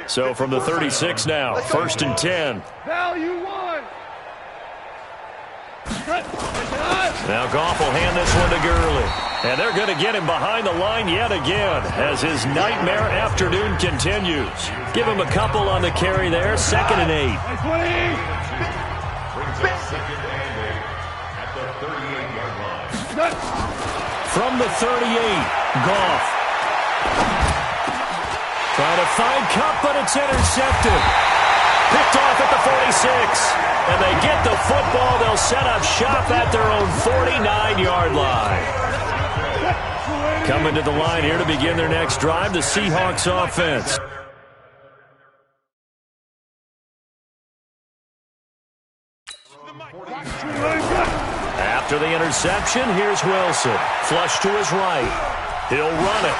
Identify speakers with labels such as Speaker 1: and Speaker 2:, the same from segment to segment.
Speaker 1: So from the 36 now, 1st and 10. Now Goff will hand this one to Gurley. And they're going to get him behind the line yet again as his nightmare afternoon continues. Give him a couple on the carry there, 2nd and 8. From the 38, Goff. Trying to find Kupp, but it's intercepted. Picked off at the 46. And they get the football. They'll set up shop at their own 49-yard line. Coming to the line here to begin their next drive, the Seahawks offense. After the interception, here's Wilson. Flush to his right. He'll run it.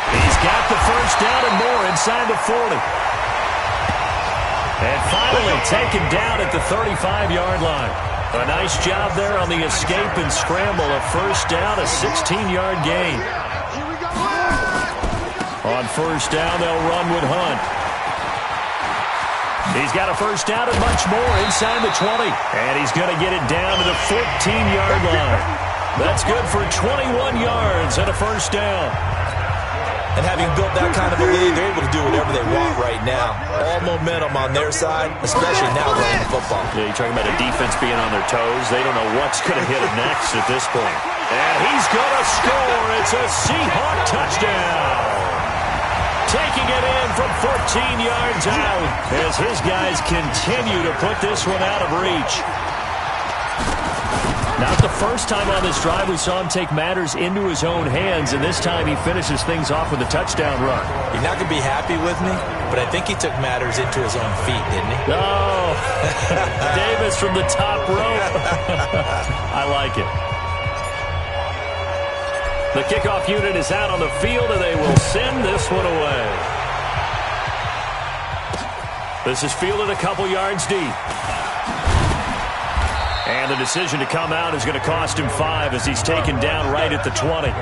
Speaker 1: He's got the first down and more inside the 40. And finally taken down at the 35-yard line. A nice job there on the escape and scramble. A first down, a 16-yard gain. On first down, they'll run with Hunt. He's got a first down and much more inside the 20. And he's going to get it down to the 14-yard line. That's good for 21 yards and a first down.
Speaker 2: And having built that kind of a lead, they're able to do whatever they want right now. All momentum on their side, especially now running the football.
Speaker 1: Yeah, you're talking about a defense being on their toes. They don't know what's going to hit them next at this point. And he's going to score. It's a Seahawk touchdown. Taking it in from 14 yards out as his guys continue to put this one out of reach. Not the first time on this drive we saw him take matters into his own hands, and this time he finishes things off with a touchdown run.
Speaker 2: You're not going to be happy with me, but I think he took matters into his own feet, didn't he?
Speaker 1: Oh, Davis from the top rope. I like it. The kickoff unit is out on the field, and they will send this one away. This is fielded a couple yards deep. And the decision to come out is going to cost him 5 as he's taken down right at the 20.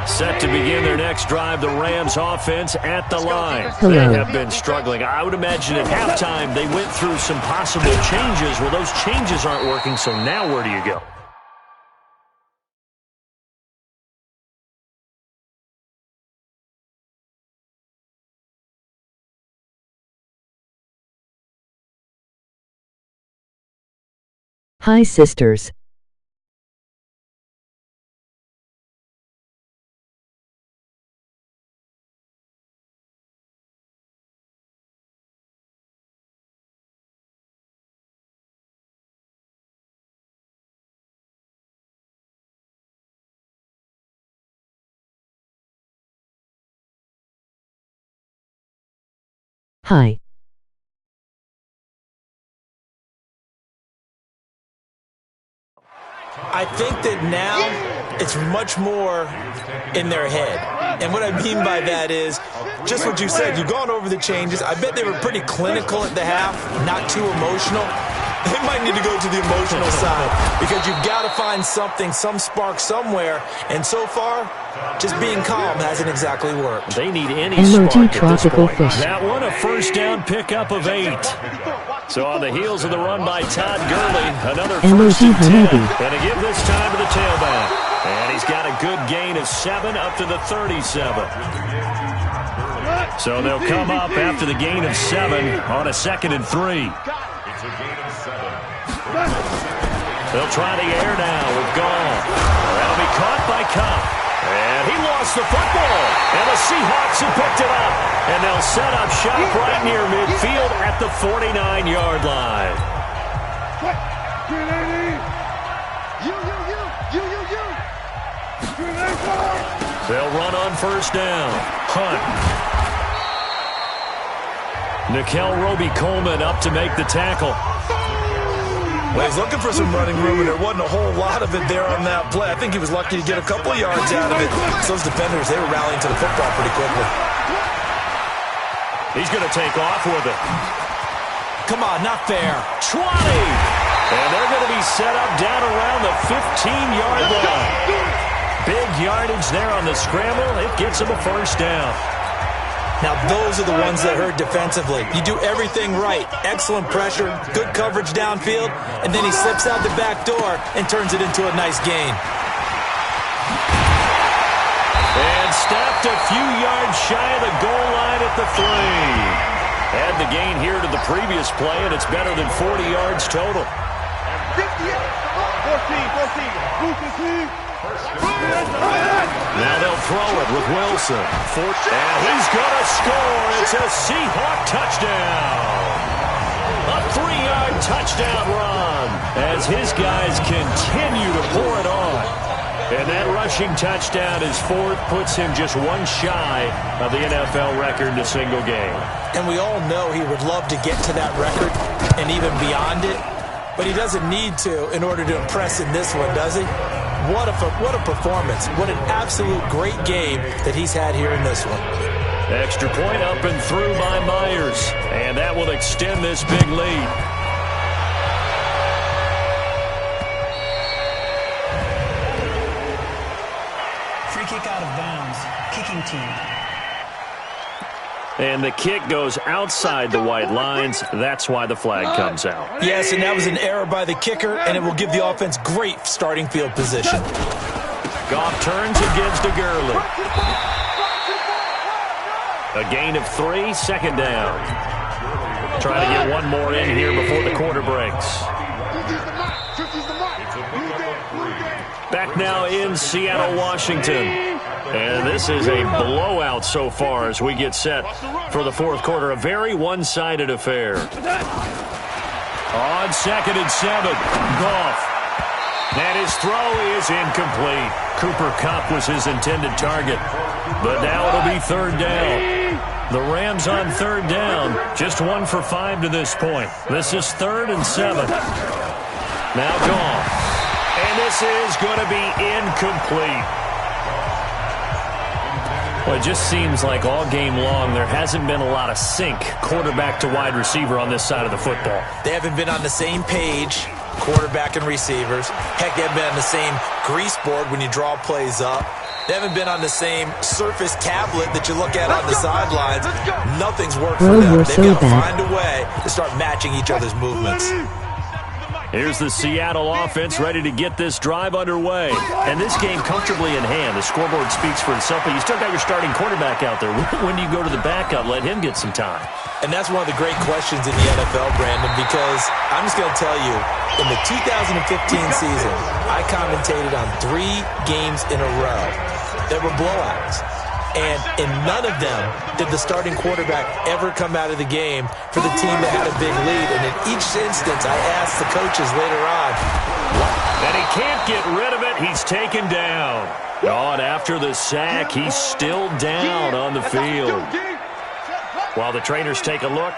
Speaker 1: Set to begin their next drive, the Rams offense at the line. They have been struggling. I would imagine at halftime they went through some possible changes. Well, those changes aren't working, so now where do you go?
Speaker 3: Hi, sisters. Hi.
Speaker 2: I think that now it's much more in their head. And what I mean by that is just what you said. You've gone over the changes. I bet they were pretty clinical at the half, not too emotional. They might need to go to the emotional side because you've got to find something, some spark somewhere. And so far, just being calm hasn't exactly worked.
Speaker 1: They need any spark at this point. That one, a first down pickup of 8. So on the heels of the run by Todd Gurley, another first and 10. And to give this time to the tailback. And he's got a good gain of 7 up to the 37. So they'll come up after the gain of 7 on a 2nd and 3. They'll try the air now with Gall. That'll be caught by Kupp. And he lost the football. And the Seahawks have picked it up. And they'll set up shop right near midfield at the 49-yard line. They'll run on first down. Hunt. Nickel Roby-Coleman up to make the tackle.
Speaker 2: Well, he's looking for some running room, and there wasn't a whole lot of it there on that play. I think he was lucky to get a couple of yards out of it. So those defenders, they were rallying to the football pretty quickly.
Speaker 1: He's going to take off with it.
Speaker 2: Come on, not fair.
Speaker 1: 20! And they're going to be set up down around the 15-yard line. Big yardage there on the scramble. It gets him a first down.
Speaker 2: Now, those are the ones that hurt defensively. You do everything right. Excellent pressure, good coverage downfield, and then he slips out the back door and turns it into a nice gain.
Speaker 1: And stopped a few yards shy of the goal line at the 3. Add the gain here to the previous play, and it's better than 40 yards total.
Speaker 4: 14.
Speaker 1: Now they'll throw it with Wilson. And he's going to score. It's a Seahawk touchdown. A 3-yard touchdown run as his guys continue to pour it on. And that rushing touchdown is fourth, puts him just one shy of the NFL record in a single game.
Speaker 2: And we all know he would love to get to that record and even beyond it, but he doesn't need to in order to impress in this one, does he? What a performance. What an absolute great game that he's had here in this one.
Speaker 1: Extra point up and through by Myers. And that will extend this big lead.
Speaker 5: Free kick out of bounds. Kicking team.
Speaker 1: And the kick goes outside the white lines. That's why the flag comes out.
Speaker 2: Yes, and that was an error by the kicker, and it will give the offense great starting field position.
Speaker 1: Goff turns and gives to Gurley. A gain of 3, second down. Trying to get one more in here before the quarter breaks. Back now in Seattle, Washington. And this is a blowout so far as we get set for the fourth quarter. A very one-sided affair. On 2nd and 7, Goff. And his throw is incomplete. Cooper Kupp was his intended target. But now it'll be third down. The Rams on third down. Just 1 for 5 to this point. This is 3rd and 7. Now Goff. And this is going to be incomplete. Well, it just seems like all game long there hasn't been a lot of sync quarterback to wide receiver on this side of the football.
Speaker 2: They haven't been on the same page, quarterback and receivers. Heck, they haven't been on the same grease board when you draw plays up. They haven't been on the same surface tablet that you look at on the sidelines. Nothing's worked for them. They've got to find a way to start matching each other's movements.
Speaker 1: Here's the Seattle offense ready to get this drive underway. And this game comfortably in hand. The scoreboard speaks for itself, but you still got your starting quarterback out there. When do you go to the backup? Let him get some time.
Speaker 2: And that's one of the great questions in the NFL, Brandon, because I'm just going to tell you, in the 2015 season, I commentated on 3 games in a row that were blowouts. And in none of them did the starting quarterback ever come out of the game for the team that had a big lead. And in each instance, I asked the coaches later on.
Speaker 1: And he can't get rid of it. He's taken down. Oh, and after the sack, he's still down on the field. While the trainers take a look,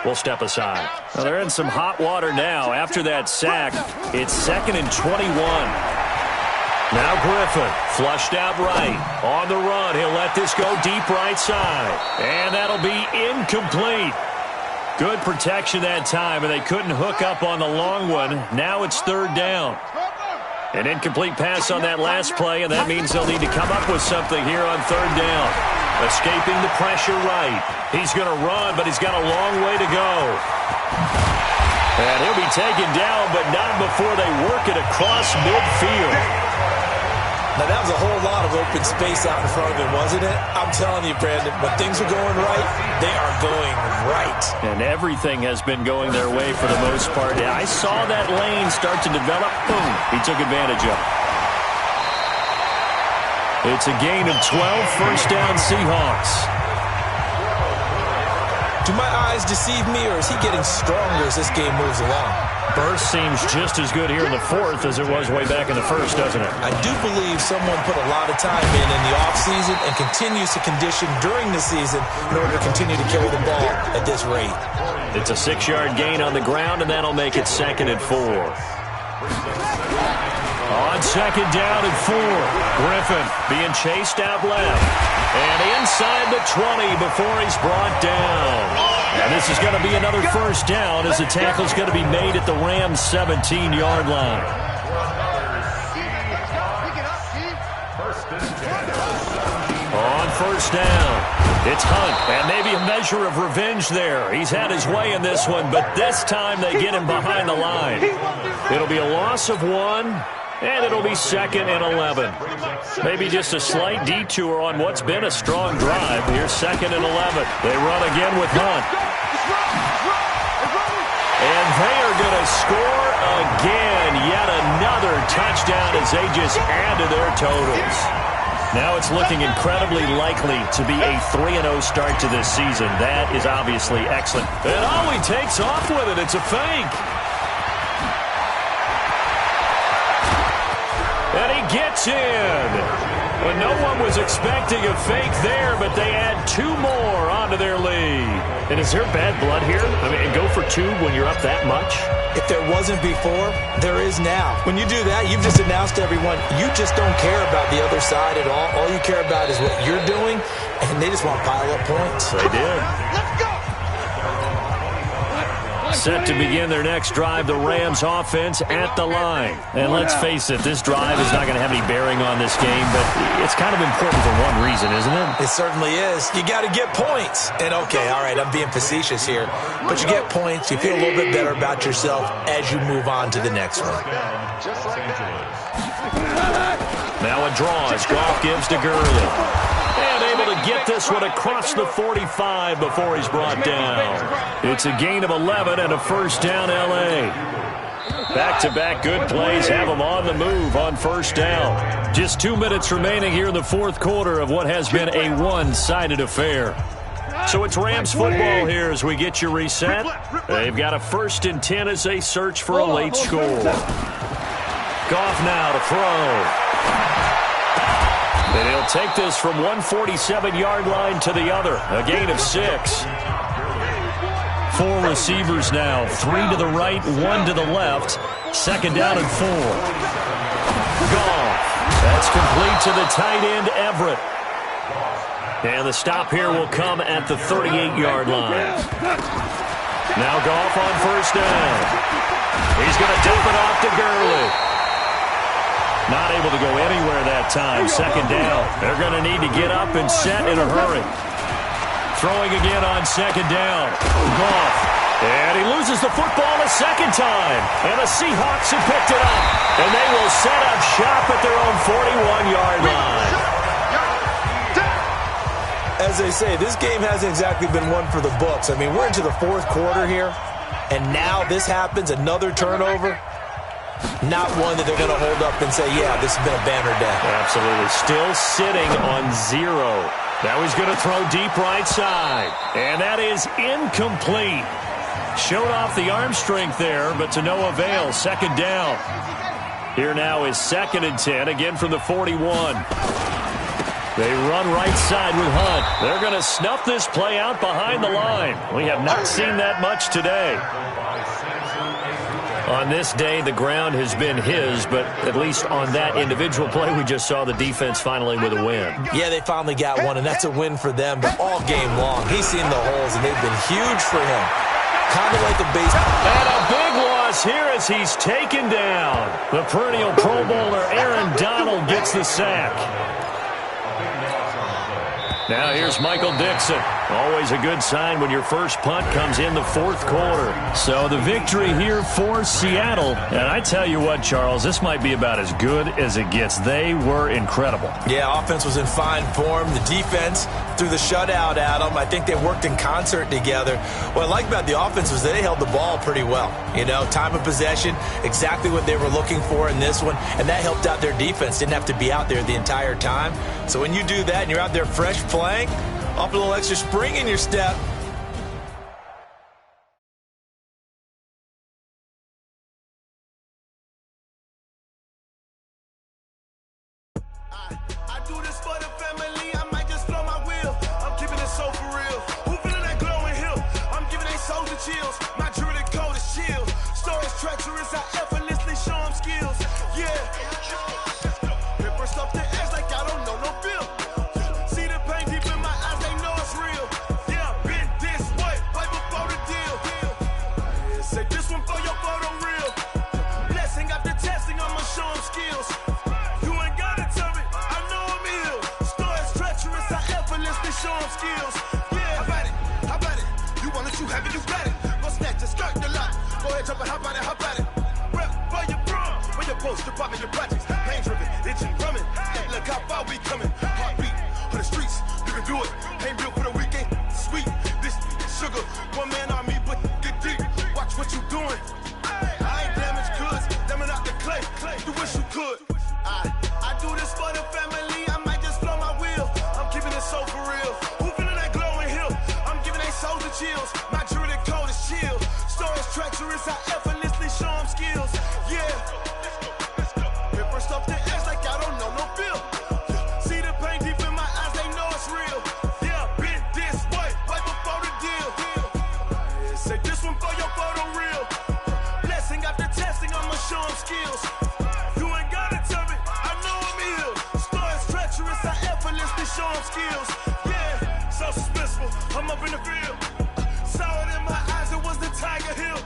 Speaker 1: we'll step aside. Well, they're in some hot water now. After that sack, it's 2nd and 21. Now Griffin, flushed out right. On the run, he'll let this go deep right side. And that'll be incomplete. Good protection that time, and they couldn't hook up on the long one. Now it's third down. An incomplete pass on that last play, and that means they'll need to come up with something here on third down. Escaping the pressure right. He's going to run, but he's got a long way to go. And he'll be taken down, but not before they work it across midfield.
Speaker 2: Now, that was a whole lot of open space out in front of him, wasn't it? I'm telling you, Brandon, when things are going right, they are going right.
Speaker 1: And everything has been going their way for the most part. I saw that lane start to develop. Boom. He took advantage of it. It's a gain of 12, first down Seahawks.
Speaker 2: Do my eyes deceive me, or is he getting stronger as this game moves along?
Speaker 1: Burst seems just as good here in the fourth as it was way back in the first, doesn't it?
Speaker 2: I do believe someone put a lot of time in the offseason and continues to condition during the season in order to continue to carry the ball at this rate.
Speaker 1: It's a 6-yard gain on the ground, and that'll make it 2nd and 4. On 2nd down and 4, Griffin being chased out left. And inside the 20 before he's brought down. And this is going to be another first down as the tackle's going to be made at the Rams' 17-yard line. first down. It's Hunt, and maybe a measure of revenge there. He's had his way in this one, but this time they get him behind the line. It'll be a loss of 1, and it'll be 2nd and 11. Maybe just a slight detour on what's been a strong drive. Here's 2nd and 11. They run again with Hunt. And they are going to score again. Yet another touchdown as they just add to their totals. Now it's looking incredibly likely to be a 3-0 start to this season. That is obviously excellent. And he takes off with it. It's a fake. And he gets in. Well, no one was expecting a fake there, but they add 2 more onto their lead. And is there bad blood here? I mean, and go for 2 when you're up that much?
Speaker 2: If there wasn't before, there is now. When you do that, you've just announced to everyone, you just don't care about the other side at all. All you care about is what you're doing, and they just want to pile up points.
Speaker 1: They did. Set to begin their next drive, the Rams offense at the line. And let's face it, this drive is not going to have any bearing on this game, but it's kind of important for one reason, isn't it?
Speaker 2: It certainly is. You got to get points. And okay, all right, I'm being facetious here, but you get points, you feel a little bit better about yourself as you move on to the next one.
Speaker 1: Now a draw as Goff gives to Gurley. And able to get this one across the 45 before he's brought down. It's a gain of 11 and a first down L.A. Back-to-back good plays have them on the move on first down. Just 2 minutes remaining here in the fourth quarter of what has been a one-sided affair. So it's Rams football here as we get you reset. They've got a 1st and 10 as they search for a late score. Goff now to throw. And he'll take this from 147-yard line to the other. A gain of 6. 4 receivers now. 3 to the right, 1 to the left. 2nd down and 4. Goff. That's complete to the tight end, Everett. And the stop here will come at the 38-yard line. Now Goff on first down. He's going to dump it off to Gurley. Not able to go anywhere that time. 2nd down. They're going to need to get up and set in a hurry. Throwing again on 2nd down. Goff. And he loses the football a 2nd time. And the Seahawks have picked it up. And they will set up shop at their own 41-yard line.
Speaker 2: As they say, this game hasn't exactly been one for the books. I mean, we're into the fourth quarter here. And now this happens, another turnover. Not one that they're going to hold up and say, yeah, this has been a banner day.
Speaker 1: Absolutely. Still sitting on 0. Now he's going to throw deep right side. And that is incomplete. Showed off the arm strength there, but to no avail. 2nd down. Here now is 2nd and 10, again from the 41. They run right side with Hunt. They're going to snuff this play out behind the line. We have not seen that much today. On this day, the ground has been his, but at least on that individual play, we just saw the defense finally with a win.
Speaker 2: Yeah, they finally got one, and that's a win for them, but all game long, he's seen the holes, and they've been huge for him. Kind of like a baseball.
Speaker 1: And a big loss here as he's taken down. The perennial Pro Bowler Aaron Donald gets the sack. Now here's Michael Dixon. Always a good sign when your first punt comes in the fourth quarter. So the victory here for Seattle. And I tell you what, Charles, this might be about as good as it gets. They were incredible.
Speaker 2: Yeah, offense was in fine form. The defense threw the shutout at them. I think they worked in concert together. What I like about the offense was they held the ball pretty well. You know, time of possession, exactly what they were looking for in this one. And that helped out their defense. Didn't have to be out there the entire time. So when you do that and you're out there fresh playing, off a little extra spring in your step.
Speaker 6: I do this for the family. I might just blow my wheel. I'm keeping it so for real. Who feeling that glowing hill? I'm giving they souls the chills. My druid code is chill. Stories treacherous. I effortlessly show them skills. Yeah. Ripper stuff the edge like I don't know no bill. See the pain deep in my eyes. They know it's real. Yeah, been show them skills. Yeah, how about it? How about it? You want it, you have it, you got it. Go snatch the skirt, the lot. Go ahead, jump it, how about it? How about it? Rep where you from? Where you post, department, your projects. Pain driven, itching, drumming. Hey, look how far we coming. Heartbeat on the streets, you can do it. Ain't built for the weekend. Sweet, this sugar. One man army, but get deep. Watch what you doing. I ain't damaged goods, damn out the clay. You wish you could. I do this for the family. I might just blow my wheel. I'm keeping it so for real. Who feeling that glowing hill? I'm giving they souls the chills. My jewelry code is chill. Stories treacherous, I effortlessly show them skills. Yeah. Paper stuff to edge like I don't know no feel. See the pain deep in my eyes, they know it's real. Yeah, been this way, right before the deal. Say this one for your photo reel. Blessing after testing, I'ma show them skills. You ain't gotta tell me, I know I'm ill. Stories treacherous, I effortlessly show them skills. Yeah, so suspenseful, I'm up in the field. Saw it in my eyes, it was the Tiger Hill.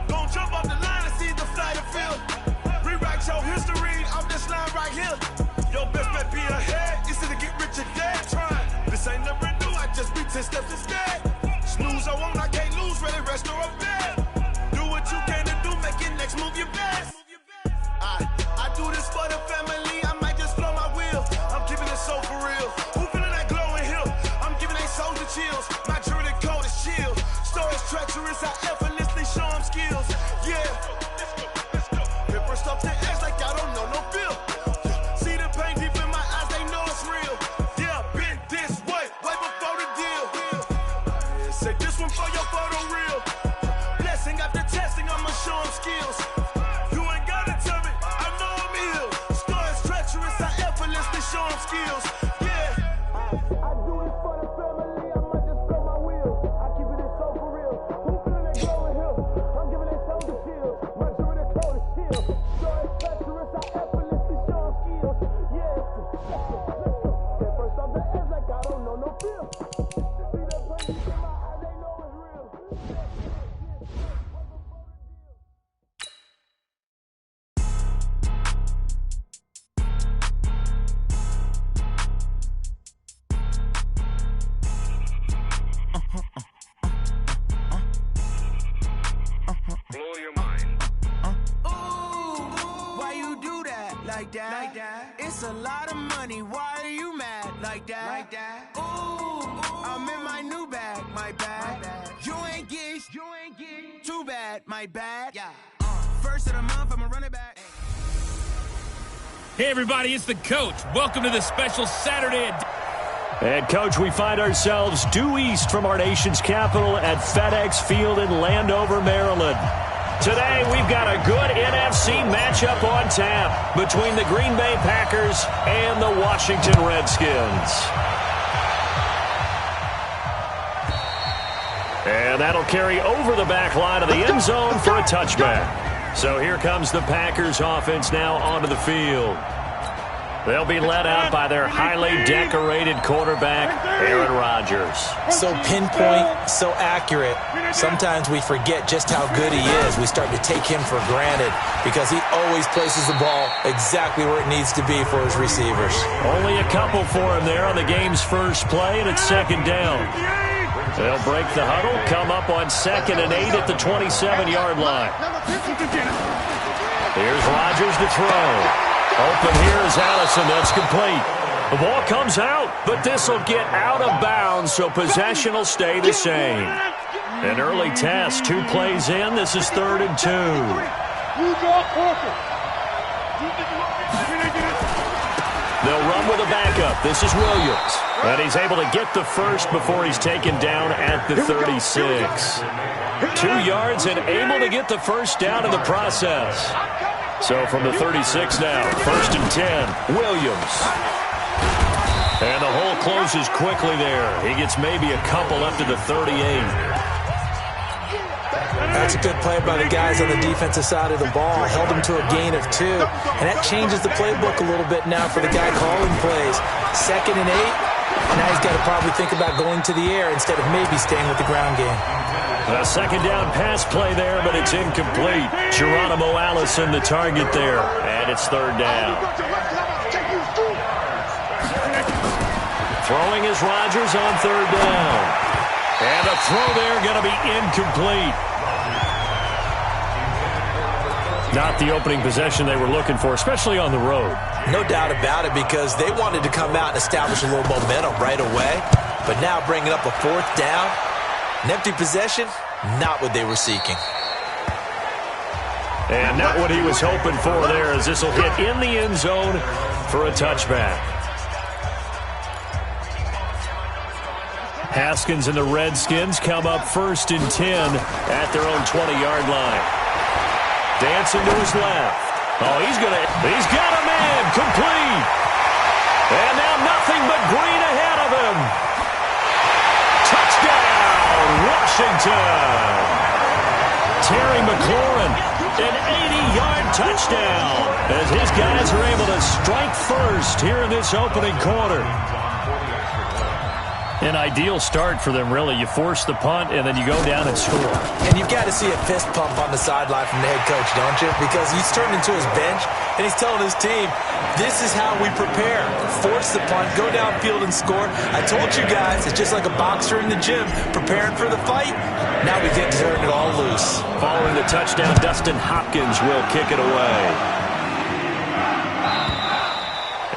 Speaker 6: Don't jump off the line and see the flight of field. Rewrite your history off this line right here. Your best bet be ahead, instead of get rich or dead. Trying, this ain't never new, I just be 10 steps instead. Snooze I won't, I can't lose, ready, rest or up dead. Do what you can to do, make your next move your best. I do this for the family, I might just blow my wheel. I'm keeping it so for real. Who feeling that glowing hill? I'm giving they souls the chills. My jewelry code is chill. Stories treacherous, I effortlessly show them skills. Yeah. Paper stuff to edge like I don't know no feel. See the pain deep in my eyes, they know it's real. Yeah, been this way, way before the deal. Say this one for your photo reel. Blessing after testing, I'ma show them skills. You ain't gotta tell me, I know I'm ill. Stories treacherous, I effortlessly show them skills. Yeah. I do this for the family, I might just blow my wheel. I keep it so for real. Who feeling that glowing hill? I'm giving they souls the chills. My jewelry code is chill. Stories treacherous, I effortlessly show them skills. Yeah. Let's go. Get first off the edge like I don't know no feel. See that pain in my eyes, they know it's real.
Speaker 7: Blow your mind.
Speaker 6: Why you do that like that? Like that? It's a lot of money. Why are you mad like that? Like that? Ooh, I'm in my new bag, my bag. You ain't get too bad, my bad. Yeah. First of the month, I'ma run it back.
Speaker 8: Hey everybody, it's the coach. Welcome to the special Saturday.
Speaker 1: And, Coach, we find ourselves due east from our nation's capital at FedEx Field in Landover, Maryland. Today, we've got a good NFC matchup on tap between the Green Bay Packers and the Washington Redskins. And that'll carry over the back line of the end zone for a touchback. So here comes the Packers offense now onto the field. They'll be led out by their highly decorated quarterback, Aaron Rodgers.
Speaker 2: So pinpoint, so accurate. Sometimes we forget just how good he is. We start to take him for granted because he always places the ball exactly where it needs to be for his receivers.
Speaker 1: Only a couple for him there on the game's first play, and it's second down. They'll break the huddle, come up on 2nd and 8 at the 27-yard line. Here's Rodgers to throw. Open here is Allison. That's complete. The ball comes out, but this will get out of bounds, so possession will stay the same. An early test, 2 plays in. This is 3rd and 2. They'll run with a backup. This is Williams. And he's able to get the first before he's taken down at the 36. 2 yards and able to get the first down in the process. So from the 36 now, 1st and 10, Williams. And the hole closes quickly there. He gets maybe a couple up to the 38.
Speaker 2: That's a good play by the guys on the defensive side of the ball. Held him to a gain of 2. And that changes the playbook a little bit now for the guy calling plays. 2nd and 8. Now he's got to probably think about going to the air instead of maybe staying with the ground game.
Speaker 1: A second down pass play there, but it's incomplete. Geronimo Allison the target there, and it's 3rd down. Throwing is Rodgers on third down. And the throw there going to be incomplete. Not the opening possession they were looking for, especially on the road.
Speaker 2: No doubt about it, because they wanted to come out and establish a little momentum right away. But now bringing up a fourth down, an empty possession, not what they were seeking.
Speaker 1: And not what he was hoping for there, as this will hit in the end zone for a touchback. Haskins and the Redskins come up 1st and 10 at their own 20-yard line. Dancing to his left. Oh, he's got a man, complete. And now nothing but green ahead of him. Touchdown, Washington. Terry McLaurin, an 80-yard touchdown, as his guys are able to strike first here in this opening quarter. An ideal start for them, really. You force the punt, and then you go down and score.
Speaker 2: And you've got to see a fist pump on the sideline from the head coach, don't you? Because he's turned into his bench, and he's telling his team, this is how we prepare. Force the punt, go downfield and score. I told you guys, it's just like a boxer in the gym, preparing for the fight. Now we get to turn it all loose.
Speaker 1: Following the touchdown, Dustin Hopkins will kick it away.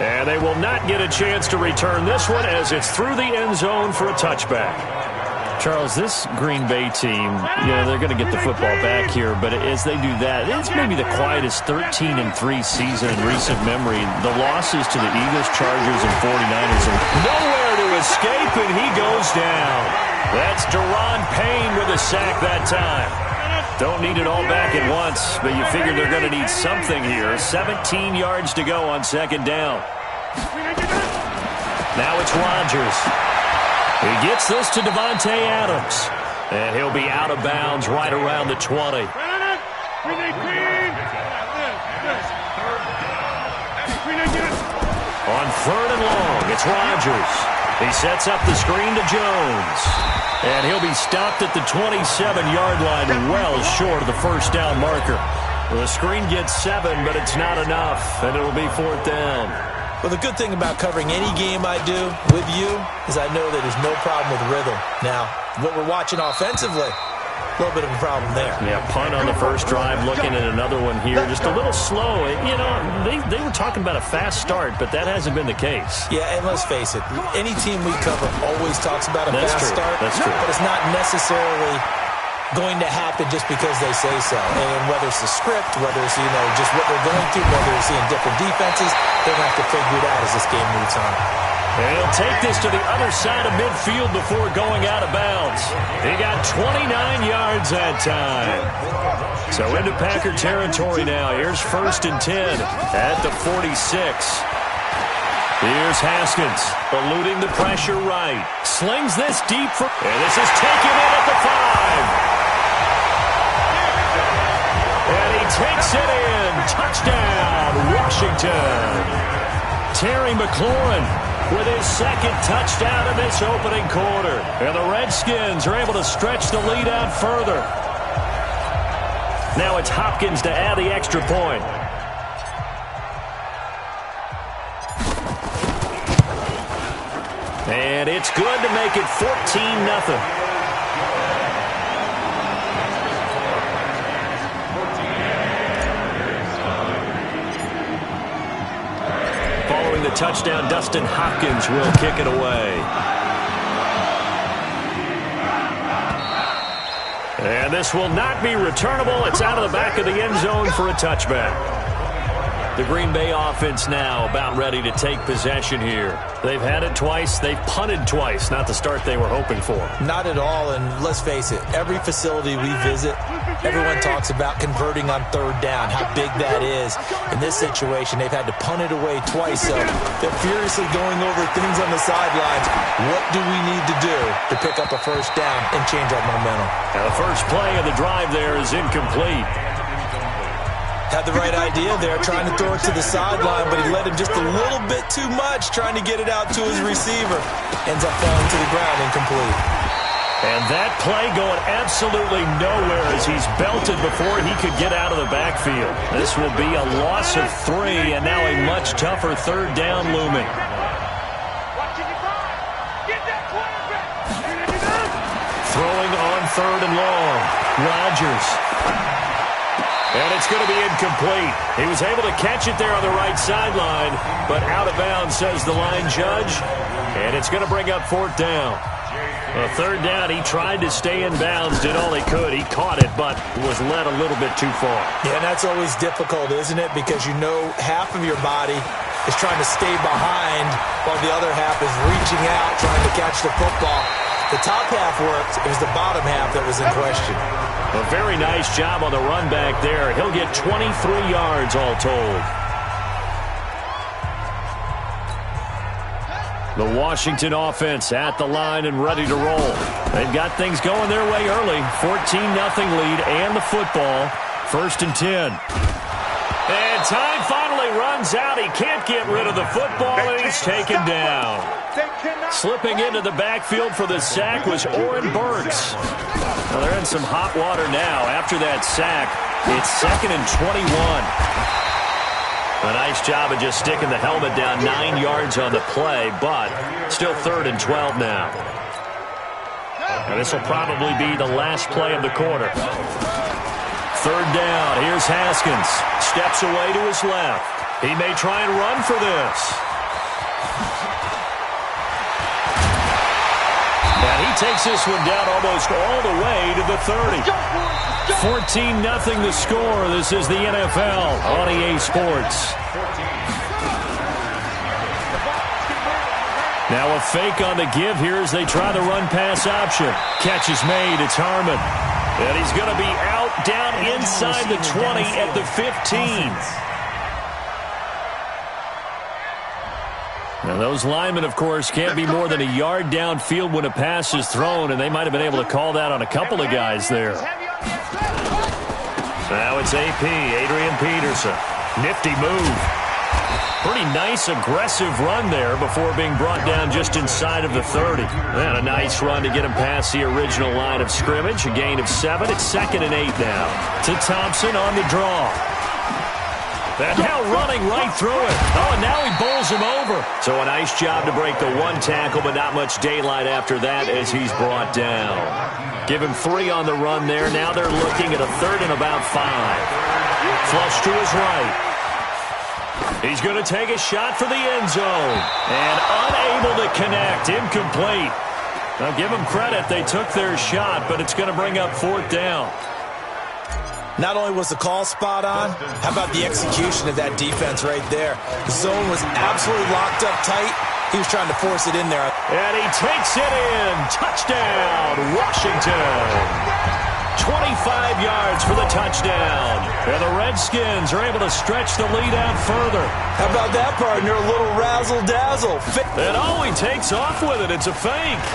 Speaker 1: And they will not get a chance to return this one, as it's through the end zone for a touchback. Charles, this Green Bay team, they're going to get the football back here, but as they do that, it's maybe the quietest 13-3 season in recent memory. The losses to the Eagles, Chargers, and 49ers are nowhere to escape, and he goes down. That's Daron Payne with a sack that time. Don't need it all back at once, but you figure they're going to need something here. 17 yards to go on second down. Now it's Rodgers. He gets this to Devontae Adams. And he'll be out of bounds right around the 20. On 3rd and long, it's Rodgers. He sets up the screen to Jones. And he'll be stopped at the 27-yard line, well short of the first down marker. Well, the screen gets 7, but it's not enough, and it'll be 4th down.
Speaker 2: Well, the good thing about covering any game I do with you is I know that there's no problem with rhythm. Now, what we're watching offensively, a little bit of a problem there.
Speaker 1: Yeah, punt on the first drive, looking at another one here. Just a little slow. They were talking about a fast start, but that hasn't been the case.
Speaker 2: Yeah, and let's face it, any team we cover always talks about a fast start.
Speaker 1: That's true.
Speaker 2: But it's not necessarily going to happen just because they say so. And whether it's the script, whether it's, just what they're going through, whether it's seeing different defenses, they're going to have to figure it out as this game moves on.
Speaker 1: And he'll take this to the other side of midfield before going out of bounds. He got 29 yards that time. So into Packer territory now. Here's 1st and 10 at the 46. Here's Haskins, eluding the pressure right. Slings this deep for... And this is taken in at the 5. And he takes it in. Touchdown, Washington. Terry McLaurin with his second touchdown in this opening quarter. And the Redskins are able to stretch the lead out further. Now it's Hopkins to add the extra point. And it's good to make it 14-0. Following the touchdown, Dustin Hopkins will kick it away. And this will not be returnable. It's out of the back of the end zone for a touchback. The Green Bay offense now about ready to take possession here. They've had it twice. They've punted twice. Not the start they were hoping for.
Speaker 2: Not at all, and let's face it, every facility we visit, everyone talks about converting on 3rd down, how big that is. In this situation, they've had to punt it away twice, so they're furiously going over things on the sidelines. What do we need to do to pick up a 1st down and change our momentum?
Speaker 1: Now the first play of the drive there is incomplete.
Speaker 2: Had the right idea there, trying to throw it to the sideline, but he let him just a little bit too much, trying to get it out to his receiver. Ends up falling to the ground, incomplete.
Speaker 1: And that play going absolutely nowhere as he's belted before he could get out of the backfield. This will be a loss of 3, and now a much tougher 3rd down looming. 3rd and long. Rodgers. And it's going to be incomplete. He was able to catch it there on the right sideline, but out of bounds, says the line judge. And it's going to bring up 4th down. A 3rd down, he tried to stay in bounds, did all he could. He caught it, but was led a little bit too far.
Speaker 2: Yeah, and that's always difficult, isn't it? Because you know half of your body is trying to stay behind while the other half is reaching out, trying to catch the football. The top half worked. It was the bottom half that was in question.
Speaker 1: A very nice job on the run back there. He'll get 23 yards all told. The Washington offense at the line and ready to roll. They've got things going their way early. 14-0 lead and the football. 1st and 10. And time finally runs out. He can't get rid of the football, and he's taken down. Slipping into the backfield for the sack was Oren Burks. Well, they're in some hot water now. After that sack, it's 2nd and 21. A nice job of just sticking the helmet down 9 yards on the play, but still 3rd and 12 now. And this will probably be the last play of the quarter. 3rd down. Here's Haskins. Steps away to his left. He may try and run for this. And he takes this one down almost all the way to the 30. 14-0 the score. This is the NFL on EA Sports. Now a fake on the give here as they try the run-pass option. Catch is made. It's Harmon. And he's going to be out down inside the 20 at the 15. Now those linemen, of course, can't be more than a yard downfield when a pass is thrown, and they might have been able to call that on a couple of guys there. Now it's AP, Adrian Peterson. Nifty move. Pretty nice, aggressive run there before being brought down just inside of the 30. And a nice run to get him past the original line of scrimmage. A gain of 7. It's 2nd and 8 now. To Thompson on the draw. And now running right through it. Oh, and now he bowls him over. So a nice job to break the one tackle, but not much daylight after that as he's brought down. Give him 3 on the run there. Now they're looking at a 3rd and about 5. Flush to his right. He's going to take a shot for the end zone. And unable to connect. Incomplete. Now give them credit. They took their shot, but it's going to bring up 4th down.
Speaker 2: Not only was the call spot on, how about the execution of that defense right there? The zone was absolutely locked up tight. He was trying to force it in there.
Speaker 1: And he takes it in. Touchdown, Washington. 25 yards for the touchdown. And the Redskins are able to stretch the lead out further.
Speaker 2: How about that, partner? A little razzle-dazzle.
Speaker 1: And oh, he takes off with it. It's a fake.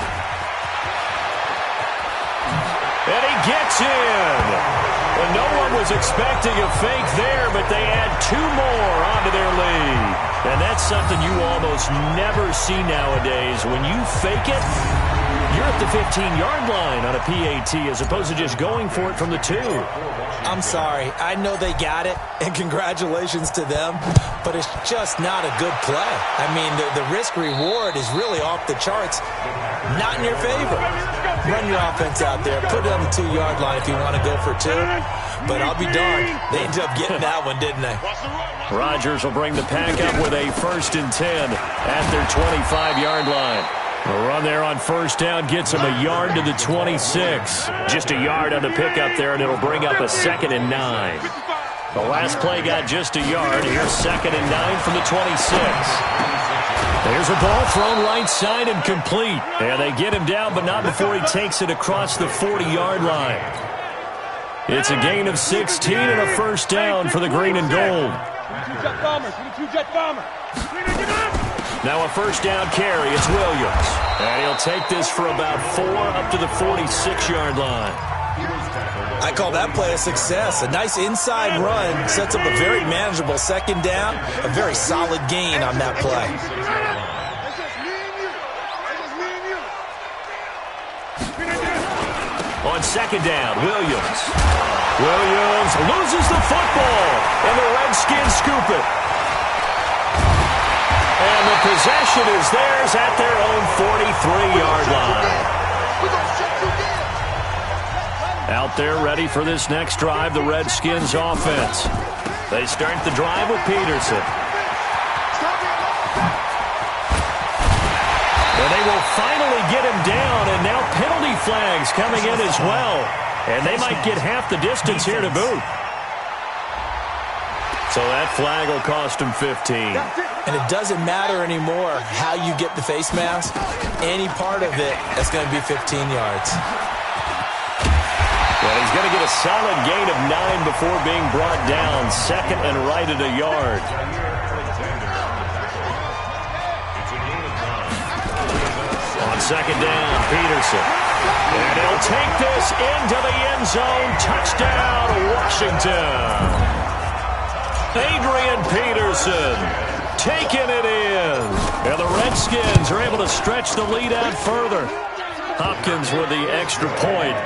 Speaker 1: And he gets in. Well, no one was expecting a fake there, but they add 2 more onto their lead. And that's something you almost never see nowadays. When you fake it, you're at the 15-yard line on a PAT as opposed to just going for it from the 2.
Speaker 2: I'm sorry. I know they got it, and congratulations to them, but it's just not a good play. I mean, the risk-reward is really off the charts. Not in your favor. Run your offense out there. Put it on the 2-yard line if you want to go for 2. But I'll be darned. They ended up getting that one, didn't they?
Speaker 1: Rodgers will bring the pack up with a 1st and 10 at their 25-yard line. The run there on 1st down gets him a yard to the 26. Just a yard on the pickup there, and it'll bring up a 2nd and 9. The last play got just a yard. Here's 2nd and 9 from the 26. There's a ball thrown right side and complete. And they get him down, but not before he takes it across the 40-yard line. It's a gain of 16 and a 1st down for the green and gold. Now a 1st down carry. It's Williams. And he'll take this for about 4 up to the 46-yard line.
Speaker 2: I call that play a success. A nice inside run sets up a very manageable 2nd down. A very solid gain on that play.
Speaker 1: On 2nd down, Williams. Williams loses the football, and the Redskins scoop it. And the possession is theirs at their own 43-yard line. Out there ready for this next drive, the Redskins offense. They start the drive with Peterson. And they will finally get him down, and now penalty flags coming in as well. And they might get half the distance here to boot. So that flag will cost him 15.
Speaker 2: And it doesn't matter anymore how you get the face mask. Any part of it, that's going to be 15 yards.
Speaker 1: Well, he's going to get a solid gain of 9 before being brought down. Second and right at a yard. On second down, Peterson. And he'll take this into the end zone. Touchdown, Washington. Adrian Peterson taking it in. And the Redskins are able to stretch the lead out further. Hopkins with the extra point.